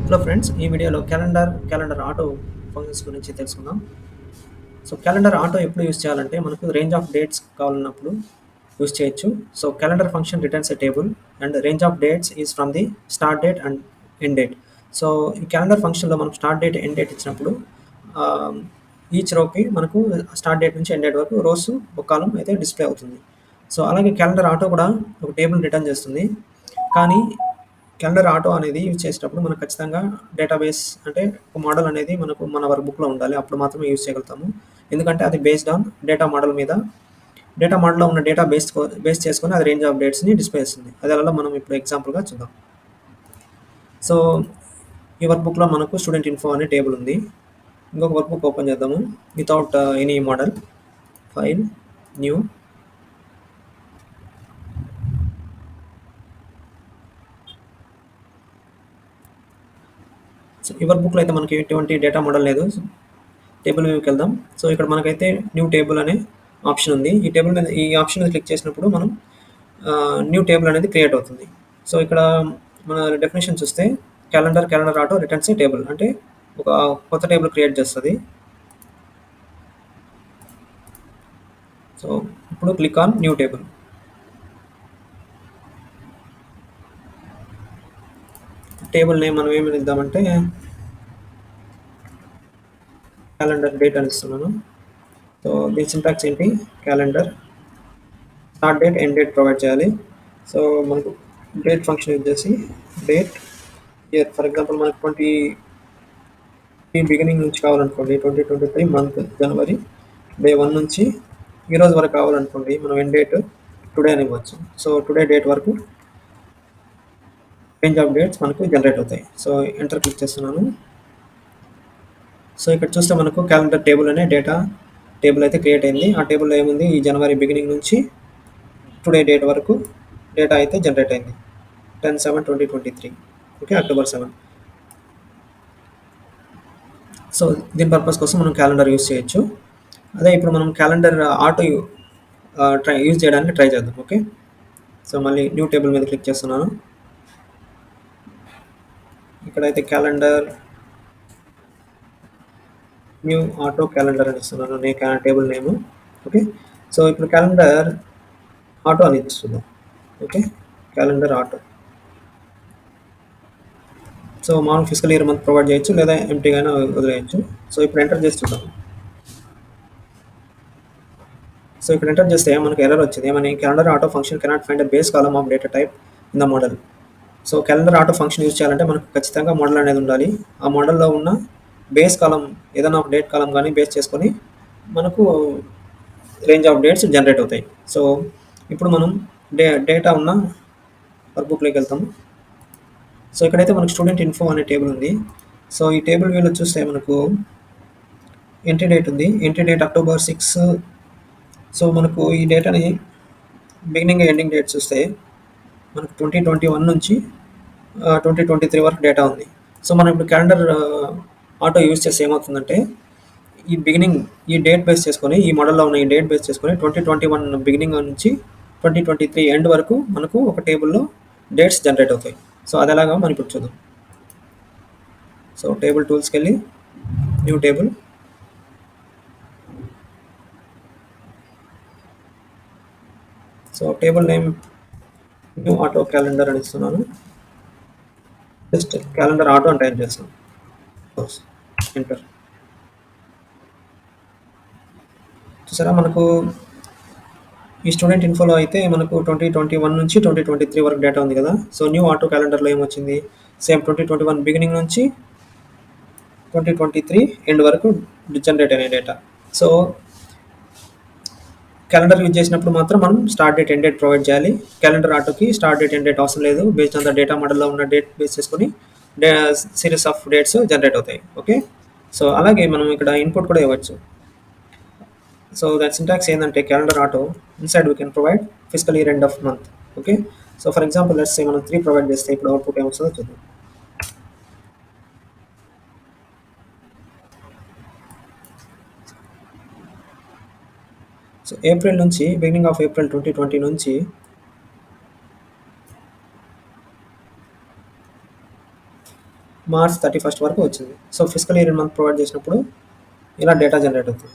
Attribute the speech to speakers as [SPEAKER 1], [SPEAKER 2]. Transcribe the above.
[SPEAKER 1] Hello friends, ఈ వీడియోలో calendar auto functions గురించి తెలుసుకుందాం. సో క్యాలెండర్ ఆటో ఎప్పుడు యూజ్ చేయాలంటే మనకు రేంజ్ ఆఫ్ డేట్స్ కావాలన్నప్పుడు యూజ్ చేయొచ్చు. So calendar function returns a table and range of dates is from the start date and end date. So ఈ క్యాలెండర్ ఫంక్షన్లో మనం స్టార్ట్ డేట్ ఎండ్ డేట్ ఇచ్చినప్పుడు each రోకి మనకు స్టార్ట్ డేట్ నుంచి end date వరకు rose ఒక కాలం అయితే డిస్ప్లే అవుతుంది. సో అలాగే క్యాలెండర్ ఆటో కూడా ఒక టేబుల్ రిటర్న్ చేస్తుంది. కానీ క్యాలెండర్ ఆటో అనేది యూజ్ చేసేటప్పుడు మనకు ఖచ్చితంగా డేటాబేస్ అంటే ఒక మోడల్ అనేది మనకు మన వర్క్ బుక్లో ఉండాలి. అప్పుడు మాత్రమే యూజ్ చేయగలుగుతాము. ఎందుకంటే అది బేస్డ్ ఆన్ డేటా మోడల్ మీద డేటా మోడల్లో ఉన్న డేటా బేస్ చేసుకొని అది రేంజ్ ఆఫ్ డేట్స్ని డిస్ప్లే చేస్తుంది. అది ఎలా మనం ఇప్పుడు ఎగ్జాంపుల్గా చూద్దాం. సో ఈ వర్క్ బుక్లో మనకు స్టూడెంట్ ఇన్ఫో అనే టేబుల్ ఉంది. ఇంకొక వర్క్ బుక్ ఓపెన్ చేద్దాము without any model. File, new. So ఈ వర్క్ బుక్లో అయితే మనకి ఎటువంటి డేటా మోడల్ లేదు. టేబుల్ వ్యూకి వెళ్దాం. సో ఇక్కడ మనకైతే న్యూ టేబుల్ అనే ఆప్షన్ ఉంది. ఈ ఆప్షన్ మీద క్లిక్ చేసినప్పుడు మనం న్యూ టేబుల్ అనేది క్రియేట్ అవుతుంది. సో ఇక్కడ మన డెఫినేషన్ చూస్తే క్యాలెండర్ ఆటో రిటర్న్స్ ఏ టేబుల్ అంటే ఒక కొత్త టేబుల్ క్రియేట్ చేస్తుంది. సో ఇప్పుడు click on new table. Table name మనం ఏమని ఇద్దామంటే క్యాలెండర్ డేట్ అని ఇస్తున్నాను. సో దీని సింటాక్స్ ఏంటి, calendar start date end date provide చేయాలి. సో మనకు డేట్ ఫంక్షన్ యూజ్ చేసి డేట్ ఇయర్, ఫర్ ఎగ్జాంపుల్ మనకు 20 బిగినింగ్ నుంచి కావాలనుకోండి 2023 మంత్ జనవరి డే 1 నుంచి ఈరోజు వరకు కావాలనుకోండి మనం ఎండ్ డేట్ టుడే అని ఇవ్వచ్చు. సో టుడే డేట్ వరకు రేంజ్ ఆఫ్ డేట్స్ మనకు జనరేట్ అవుతాయి. సో ఎంటర్ క్లిక్ చేస్తున్నాను. సో ఇక్కడ చూస్తే మనకు క్యాలెండర్ టేబుల్ అనే డేటా టేబుల్ అయితే క్రియేట్ అయింది. ఆ టేబుల్లో ఏముంది, ఈ జనవరి బిగినింగ్ నుంచి టుడే డేట్ వరకు డేటా అయితే జనరేట్ అయింది. 10/7/2023, ఓకే, అక్టోబర్ 7. సో దీని పర్పస్ కోసం మనం క్యాలెండర్ యూజ్ చేయొచ్చు. అదే ఇప్పుడు మనం క్యాలెండర్ ఆటో యూజ్ చేయడానికి ట్రై చేద్దాం. ఓకే, సో మళ్ళీ న్యూ టేబుల్ మీద క్లిక్ చేస్తున్నాను. ఇక్కడైతే క్యాలెండర్ న్యూ ఆటో క్యాలెండర్ అని ఇస్తున్నాను నేను టేబుల్ నేము. ఓకే, సో ఇప్పుడు క్యాలెండర్ ఆటో అని ఇస్తున్నాం. Okay, calendar auto. సో మనం ఫిజికల్ ఇయర్ మంత్ ప్రొవైడ్ చేయొచ్చు లేదా ఎంటీగా వదిలేయచ్చు. సో ఇప్పుడు ఎంటర్ చేసి చూద్దాం. సో ఇక్కడ ఎంటర్ చేస్తే మనకు ఎర్రర్ వచ్చింది. ఏమని, calendar auto function cannot find a base column of data type in the model. So calendar auto function use చేయాలంటే మనకు ఖచ్చితంగా మోడల్ అనేది ఉండాలి. ఆ మోడల్లో ఉన్న బేస్ కాలం ఏదైనా ఒక డేట్ కాలం కానీ బేస్ చేసుకొని మనకు రేంజ్ ఆఫ్ డేట్స్ జనరేట్ అవుతాయి. సో ఇప్పుడు మనం డేటా ఉన్న వర్క్ బుక్లోకి వెళ్తాము. సో ఇక్కడైతే మనకు స్టూడెంట్ ఇన్ఫో అనే టేబుల్ ఉంది. సో ఈ టేబుల్ వ్యూలో చూస్తే మనకు ఎంట్రీ డేట్ ఉంది. Entry date October 6. సో మనకు ఈ డేటాని బిగినింగ్ ఎండింగ్ డేట్ చూస్తే మనకు 2021 నుంచి 2023 వరకు డేటా ఉంది. సో మనం ఇప్పుడు క్యాలెండర్ ఆటో యూజ్ చేస్తే ఏమవుతుందంటే ఈ డేట్ బేస్ చేసుకొని, ఈ మోడల్లో ఉన్న ఈ డేట్ బేస్ చేసుకొని 2021 బిగినింగ్ నుంచి 2023 ఎండ్ వరకు మనకు ఒక టేబుల్లో డేట్స్ జనరేట్ అవుతాయి. సో అది ఎలాగా మనం ఇప్పుడు చూద్దాం. సో టేబుల్ టూల్స్కి వెళ్ళి new table. So table name new auto calendar అని ఇస్తున్నాను. జస్ట్ క్యాలెండర్ ఆటో అని టైప్ చేస్తాను. ఎంటర్. చూసారా, మనకు ఈ స్టూడెంట్ ఇన్ఫోలో అయితే మనకు 2021 నుంచి 2023 వరకు డేటా ఉంది కదా. సో న్యూ ఆటో క్యాలెండర్లో ఏమొచ్చింది, సేమ్ 2021 బిగినింగ్ నుంచి 2023 ఎండ్ వరకు జనరేట్ అయిన డేటా. సో క్యాలెండర్ యూజ్ చేసినప్పుడు మాత్రం మనం start date end date provide చేయాలి. క్యాలెండర్ ఆటోకి స్టార్ట్ డేట్ ఎండ్ డేట్ అవసరం లేదు. బేస్డ్ ఆన్ ద డేటా మోడల్లో ఉన్న డేట్ బేస్ చేసుకొని సిరీస్ ఆఫ్ డేట్స్ జనరేట్ అవుతాయి. ఓకే, సో అలాగే మనం ఇక్కడ ఇన్పుట్ కూడా ఇవ్వచ్చు. సో దాని సింటాక్స్ ఏంటంటే calendar auto inside we can provide physical year end of month. Okay, so for example let's say మనం 3 ప్రొవైడ్ చేస్తే ఇప్పుడు అవుట్పుట్ ఏమొస్తుందో చూద్దాం. సో ఏప్రిల్ నుంచి బిగినింగ్ ఆఫ్ ఏప్రిల్ 2020 నుంచి మార్చ్ 31 వరకు వచ్చింది. So physical year month provide చేసినప్పుడు ఇలా డేటా జనరేట్ అవుతుంది.